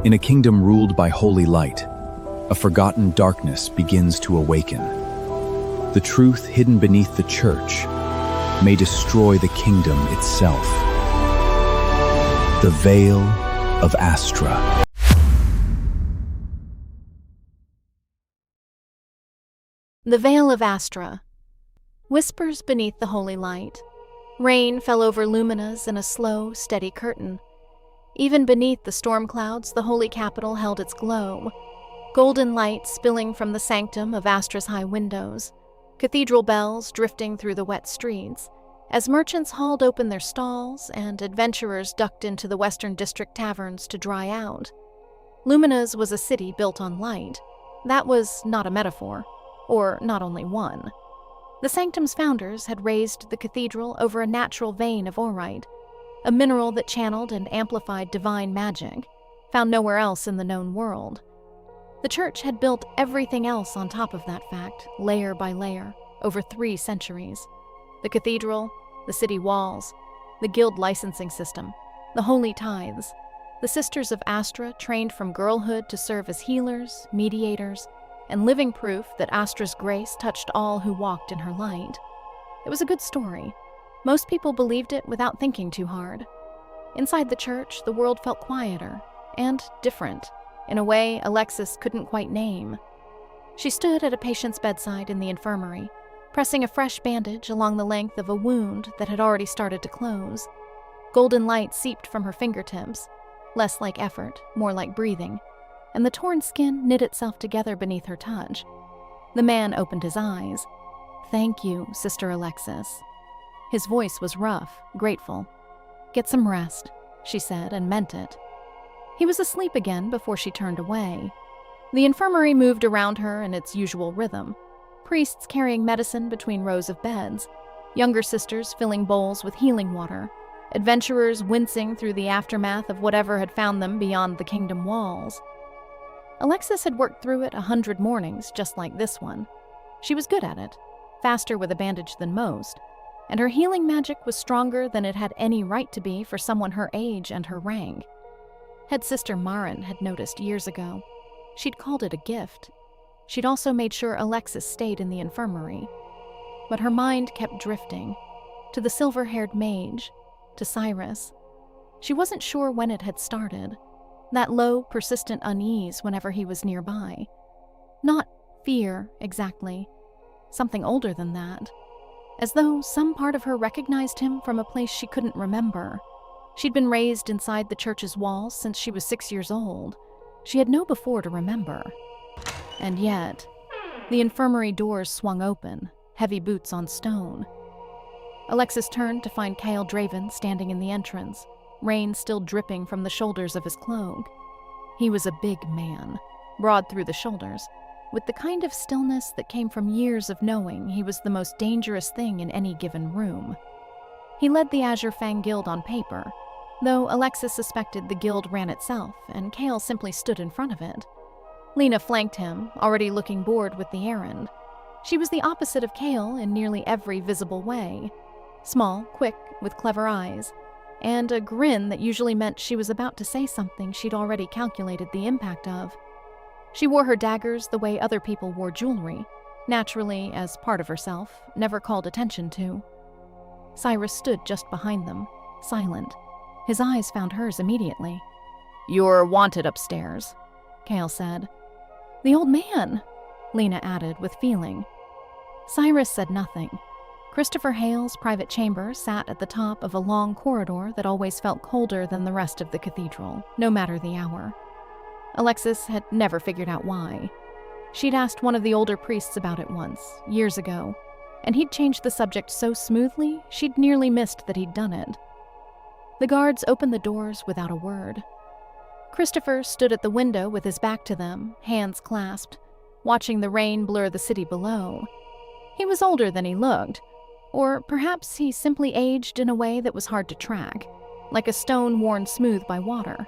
In a kingdom ruled by holy light, a forgotten darkness begins to awaken. The truth hidden beneath the church may destroy the kingdom itself. The Veil of Astra. The Veil of Astra. Whispers beneath the holy light. Rain fell over Luminas in a slow, steady curtain. Even beneath the storm clouds, the holy capital held its glow. Golden light spilling from the sanctum of Astra's high windows. Cathedral bells drifting through the wet streets. As merchants hauled open their stalls and adventurers ducked into the Western District taverns to dry out. Luminas was a city built on light. That was not a metaphor, or not only one. The sanctum's founders had raised the cathedral over a natural vein of orite, a mineral that channeled and amplified divine magic, found nowhere else in the known world. The church had built everything else on top of that fact, layer by layer, over 3 centuries. The cathedral, the city walls, the guild licensing system, the holy tithes, the Sisters of Astra trained from girlhood to serve as healers, mediators, and living proof that Astra's grace touched all who walked in her light. It was a good story. Most people believed it without thinking too hard. Inside the church, the world felt quieter and different, in a way Alexis couldn't quite name. She stood at a patient's bedside in the infirmary, pressing a fresh bandage along the length of a wound that had already started to close. Golden light seeped from her fingertips, less like effort, more like breathing, and the torn skin knit itself together beneath her touch. The man opened his eyes. "Thank you, Sister Alexis." His voice was rough, grateful. "Get some rest," she said, and meant it. He was asleep again before she turned away. The infirmary moved around her in its usual rhythm. Priests carrying medicine between rows of beds, younger sisters filling bowls with healing water, adventurers wincing through the aftermath of whatever had found them beyond the kingdom walls. Alexis had worked through it 100 mornings just like this one. She was good at it, faster with a bandage than most, and her healing magic was stronger than it had any right to be for someone her age and her rank. Head Sister Marin had noticed years ago. She'd called it a gift. She'd also made sure Alexis stayed in the infirmary. But her mind kept drifting, to the silver-haired mage, to Cyrus. She wasn't sure when it had started. That low, persistent unease whenever he was nearby. Not fear, exactly. Something older than that. As though some part of her recognized him from a place she couldn't remember. She'd been raised inside the church's walls since she was 6 years old. She had no before to remember. And yet, the infirmary doors swung open, heavy boots on stone. Alexis turned to find Cale Draven standing in the entrance, rain still dripping from the shoulders of his cloak. He was a big man, broad through the shoulders, with the kind of stillness that came from years of knowing he was the most dangerous thing in any given room. He led the Azure Fang Guild on paper, though Alexis suspected the guild ran itself, and Cale simply stood in front of it. Lena flanked him, already looking bored with the errand. She was the opposite of Cale in nearly every visible way. Small, quick, with clever eyes, and a grin that usually meant she was about to say something she'd already calculated the impact of. She wore her daggers the way other people wore jewelry, naturally as part of herself, never called attention to. Cyrus stood just behind them, silent. His eyes found hers immediately. "You're wanted upstairs," Cale said. "The old man," Lena added with feeling. Cyrus said nothing. Christopher Hale's private chamber sat at the top of a long corridor that always felt colder than the rest of the cathedral, no matter the hour. Alexis had never figured out why. She'd asked one of the older priests about it once, years ago, and he'd changed the subject so smoothly she'd nearly missed that he'd done it. The guards opened the doors without a word. Christopher stood at the window with his back to them, hands clasped, watching the rain blur the city below. He was older than he looked, or perhaps he simply aged in a way that was hard to track, like a stone worn smooth by water.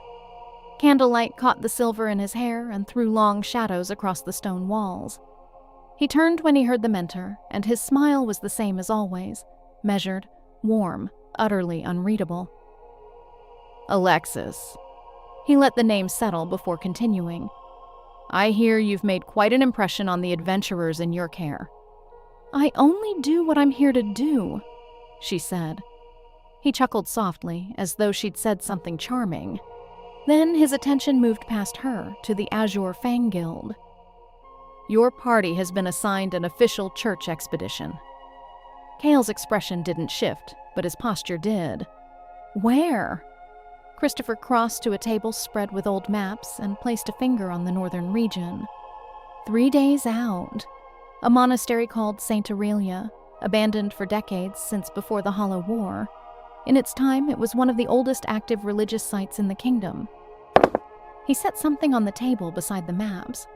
Candlelight caught the silver in his hair and threw long shadows across the stone walls. He turned when he heard them enter, and his smile was the same as always, measured, warm, utterly unreadable. "Alexis," He let the name settle before continuing. I hear you've made quite an impression on the adventurers in your care. I only do what I'm here to do, she said. He chuckled softly, as though she'd said something charming. Then his attention moved past her to the Azure Fang Guild. Your party has been assigned an official church expedition. Cale's expression didn't shift, but his posture did. Where? Christopher crossed to a table spread with old maps and placed a finger on the northern region. 3 days out. A monastery called St. Aurelia, abandoned for decades since before the Hollow War. In its time, it was one of the oldest active religious sites in the kingdom. He set something on the table beside the maps.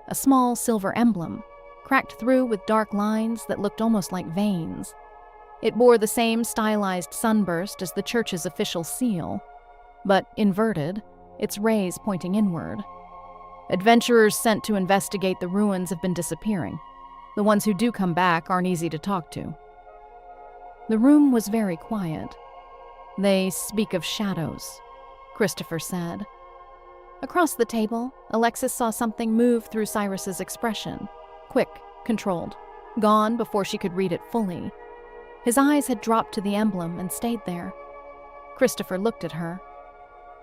A small silver emblem, cracked through with dark lines that looked almost like veins. It bore the same stylized sunburst as the church's official seal, but inverted, its rays pointing inward. Adventurers sent to investigate the ruins have been disappearing. The ones who do come back aren't easy to talk to. The room was very quiet. They speak of shadows, Christopher said. Across the table, Alexis saw something move through Cyrus's expression. Quick, controlled, gone before she could read it fully. His eyes had dropped to the emblem and stayed there. Christopher looked at her.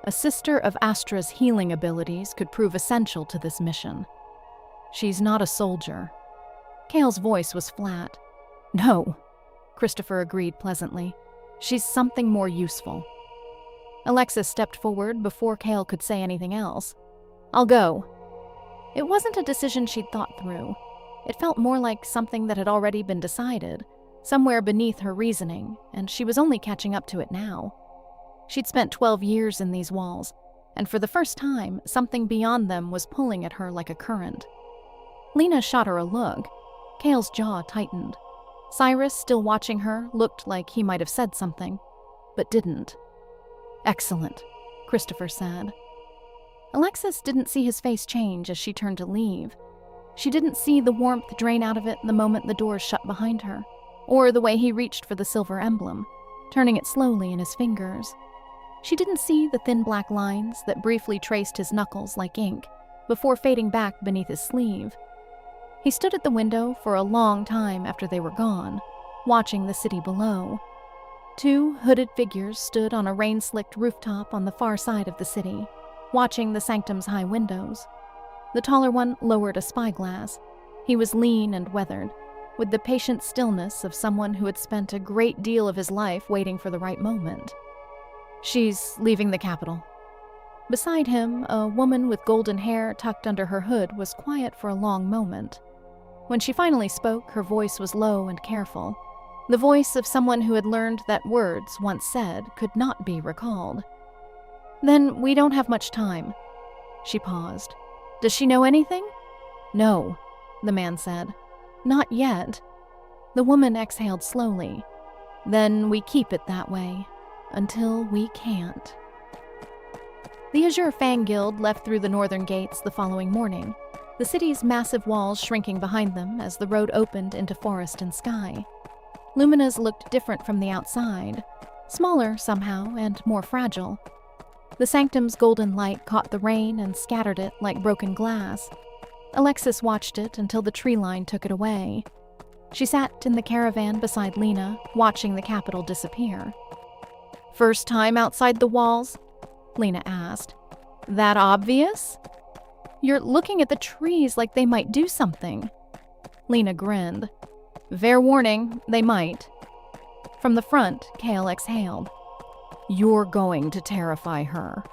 A sister of Astra's healing abilities could prove essential to this mission. She's not a soldier. Cale's voice was flat. No, Christopher agreed pleasantly. She's something more useful. Alexis stepped forward before Cale could say anything else. I'll go. It wasn't a decision she'd thought through. It felt more like something that had already been decided, somewhere beneath her reasoning, and she was only catching up to it now. She'd spent 12 years in these walls, and for the first time, something beyond them was pulling at her like a current. Lena shot her a look. Cale's jaw tightened. Cyrus, still watching her, looked like he might have said something, but didn't. Excellent, Christopher said. Alexis didn't see his face change as she turned to leave. She didn't see the warmth drain out of it the moment the doors shut behind her, or the way he reached for the silver emblem, turning it slowly in his fingers. She didn't see the thin black lines that briefly traced his knuckles like ink, before fading back beneath his sleeve. He stood at the window for a long time after they were gone, watching the city below. 2 hooded figures stood on a rain-slicked rooftop on the far side of the city, watching the sanctum's high windows. The taller one lowered a spyglass. He was lean and weathered, with the patient stillness of someone who had spent a great deal of his life waiting for the right moment. She's leaving the capital. Beside him, a woman with golden hair tucked under her hood was quiet for a long moment. When she finally spoke, her voice was low and careful. The voice of someone who had learned that words, once said, could not be recalled. Then we don't have much time. She paused. Does she know anything? No, the man said. Not yet. The woman exhaled slowly. Then we keep it that way, until we can't. The Azure Fang Guild left through the northern gates the following morning, the city's massive walls shrinking behind them as the road opened into forest and sky. Luminas looked different from the outside, smaller somehow and more fragile. The sanctum's golden light caught the rain and scattered it like broken glass. Alexis watched it until the tree line took it away. She sat in the caravan beside Lena, watching the capital disappear. First time outside the walls? Lena asked. That obvious? You're looking at the trees like they might do something. Lena grinned. Fair warning, they might. From the front, Cale exhaled. You're going to terrify her.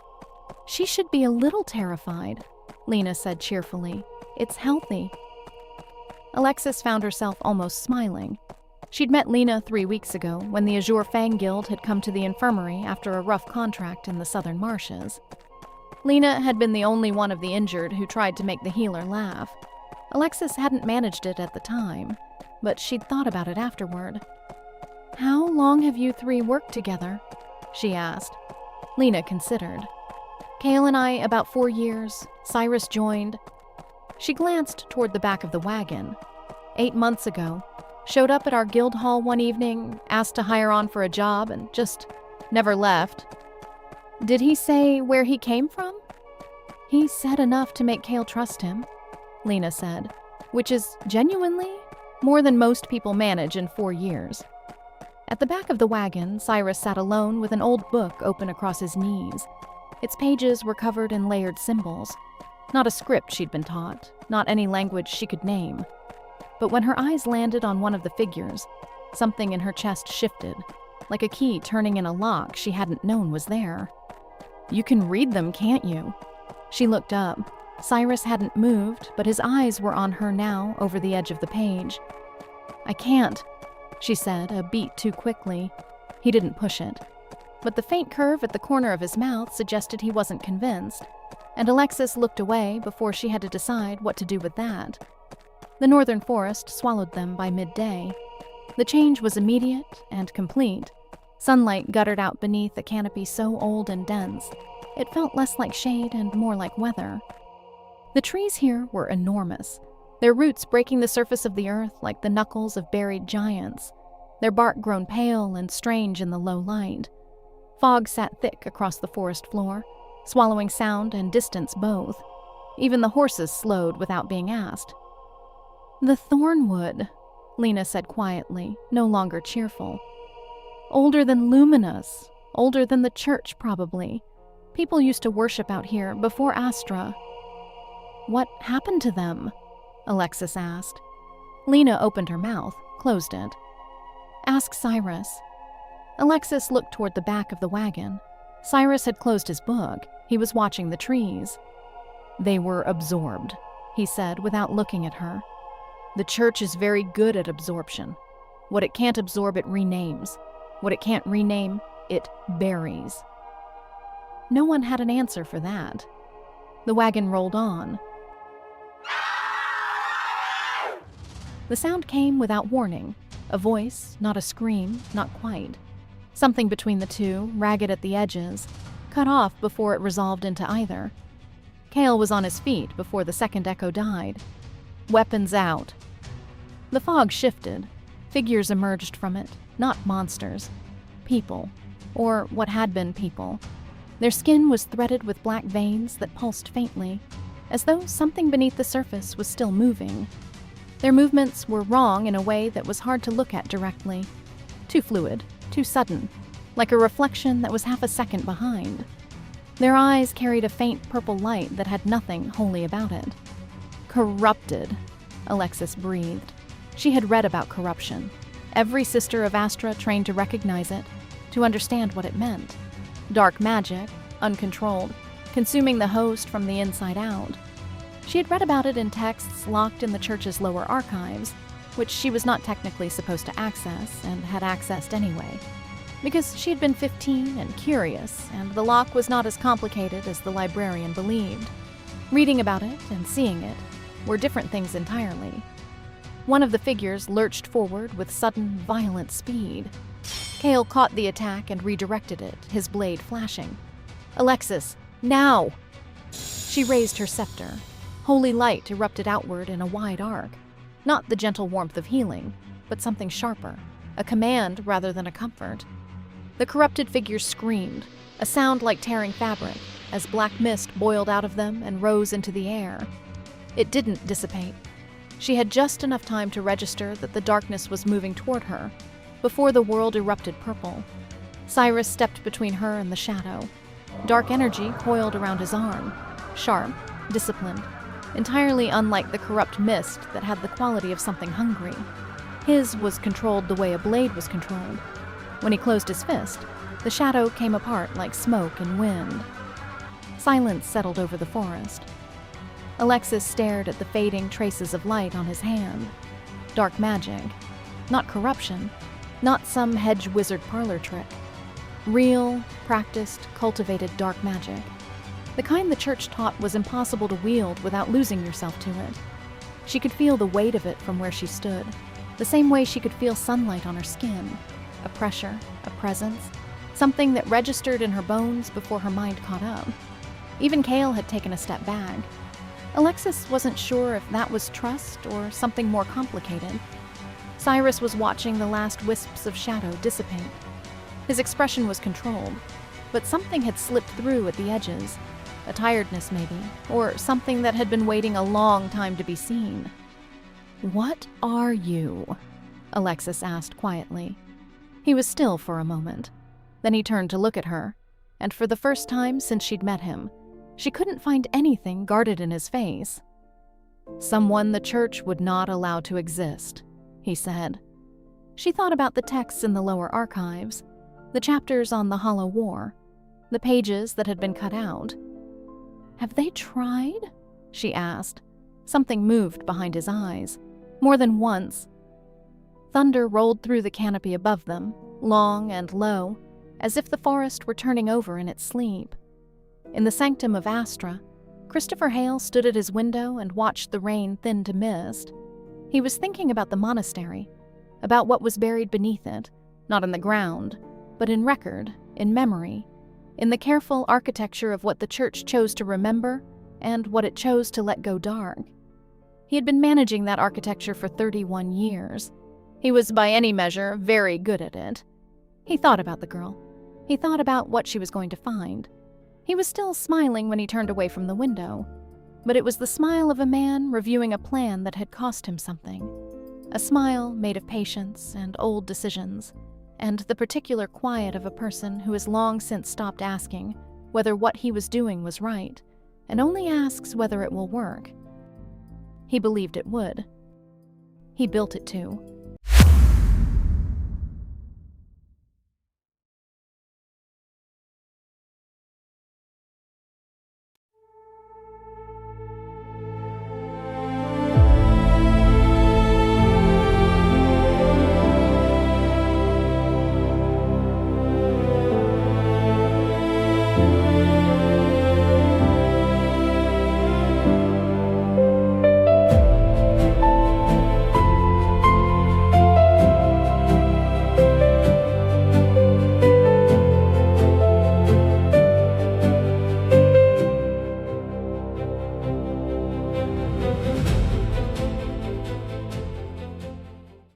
She should be a little terrified, Lena said cheerfully. It's healthy. Alexis found herself almost smiling. She'd met Lena 3 weeks ago when the Azure Fang Guild had come to the infirmary after a rough contract in the southern marshes. Lena had been the only one of the injured who tried to make the healer laugh. Alexis hadn't managed it at the time, but she'd thought about it afterward. How long have you 3 worked together? She asked. Lena considered. Cale and I about 4 years. Cyrus joined. She glanced toward the back of the wagon. 8 months ago. Showed up at our guild hall one evening, asked to hire on for a job, and just never left. Did he say where he came from? He said enough to make Cale trust him, Lena said, which is genuinely more than most people manage in 4 years. At the back of the wagon, Cyrus sat alone with an old book open across his knees. Its pages were covered in layered symbols. Not a script she'd been taught, not any language she could name. But when her eyes landed on one of the figures, something in her chest shifted, like a key turning in a lock she hadn't known was there. "You can read them, can't you?" She looked up. Cyrus hadn't moved, but his eyes were on her now over the edge of the page. "I can't," she said, a beat too quickly. He didn't push it. But the faint curve at the corner of his mouth suggested he wasn't convinced, and Alexis looked away before she had to decide what to do with that. The northern forest swallowed them by midday. The change was immediate and complete. Sunlight guttered out beneath a canopy so old and dense, it felt less like shade and more like weather. The trees here were enormous, their roots breaking the surface of the earth like the knuckles of buried giants, their bark grown pale and strange in the low light. Fog sat thick across the forest floor, swallowing sound and distance both. Even the horses slowed without being asked. "The thornwood," Lena said quietly, no longer cheerful. "Older than Luminas, older than the church probably. People used to worship out here before Astra." "What happened to them?" Alexis asked. Lena opened her mouth, closed it. "Ask Cyrus." Alexis looked toward the back of the wagon. Cyrus had closed his book. He was watching the trees. "They were absorbed," he said without looking at her. "The church is very good at absorption. What it can't absorb, it renames. What it can't rename, it buries." No one had an answer for that. The wagon rolled on. The sound came without warning. A voice, not a scream, not quite. Something between the two, ragged at the edges, cut off before it resolved into either. Cale was on his feet before the second echo died. "Weapons out." The fog shifted. Figures emerged from it, not monsters. People, or what had been people. Their skin was threaded with black veins that pulsed faintly, as though something beneath the surface was still moving. Their movements were wrong in a way that was hard to look at directly. Too fluid, too sudden, like a reflection that was half a second behind. Their eyes carried a faint purple light that had nothing holy about it. "Corrupted," Alexis breathed. She had read about corruption. Every sister of Astra trained to recognize it, to understand what it meant. Dark magic, uncontrolled, consuming the host from the inside out. She had read about it in texts locked in the church's lower archives, which she was not technically supposed to access and had accessed anyway, because she had been 15 and curious, and the lock was not as complicated as the librarian believed. Reading about it and seeing it were different things entirely. One of the figures lurched forward with sudden, violent speed. Cale caught the attack and redirected it, his blade flashing. "Alexis, now!" She raised her scepter. Holy light erupted outward in a wide arc. Not the gentle warmth of healing, but something sharper, a command rather than a comfort. The corrupted figures screamed, a sound like tearing fabric, as black mist boiled out of them and rose into the air. It didn't dissipate. She had just enough time to register that the darkness was moving toward her, before the world erupted purple. Cyrus stepped between her and the shadow. Dark energy coiled around his arm, sharp, disciplined, entirely unlike the corrupt mist that had the quality of something hungry. His was controlled the way a blade was controlled. When he closed his fist, the shadow came apart like smoke and wind. Silence settled over the forest. Alexis stared at the fading traces of light on his hand. Dark magic. Not corruption. Not some hedge wizard parlor trick. Real, practiced, cultivated dark magic. The kind the church taught was impossible to wield without losing yourself to it. She could feel the weight of it from where she stood, the same way she could feel sunlight on her skin. A pressure, a presence, something that registered in her bones before her mind caught up. Even Cale had taken a step back. Alexis wasn't sure if that was trust or something more complicated. Cyrus was watching the last wisps of shadow dissipate. His expression was controlled, but something had slipped through at the edges. a tiredness maybe, or something that had been waiting a long time to be seen. "What are you?" Alexis asked quietly. He was still for a moment. Then he turned to look at her, and for the first time since she'd met him, she couldn't find anything guarded in his face. "Someone the church would not allow to exist," he said. She thought about the texts in the lower archives, the chapters on the Hollow War, the pages that had been cut out. "Have they tried?" she asked. Something moved behind his eyes, more than once. Thunder rolled through the canopy above them, long and low, as if the forest were turning over in its sleep. In the sanctum of Astra, Christopher Hale stood at his window and watched the rain thin to mist. He was thinking about the monastery, about what was buried beneath it, not in the ground, but in record, in memory, in the careful architecture of what the church chose to remember and what it chose to let go dark. He had been managing that architecture for 31 years. He was, by any measure, very good at it. He thought about the girl. He thought about what she was going to find. He was still smiling when he turned away from the window, but it was the smile of a man reviewing a plan that had cost him something. A smile made of patience and old decisions, and the particular quiet of a person who has long since stopped asking whether what he was doing was right, and only asks whether it will work. He believed it would. He built it to.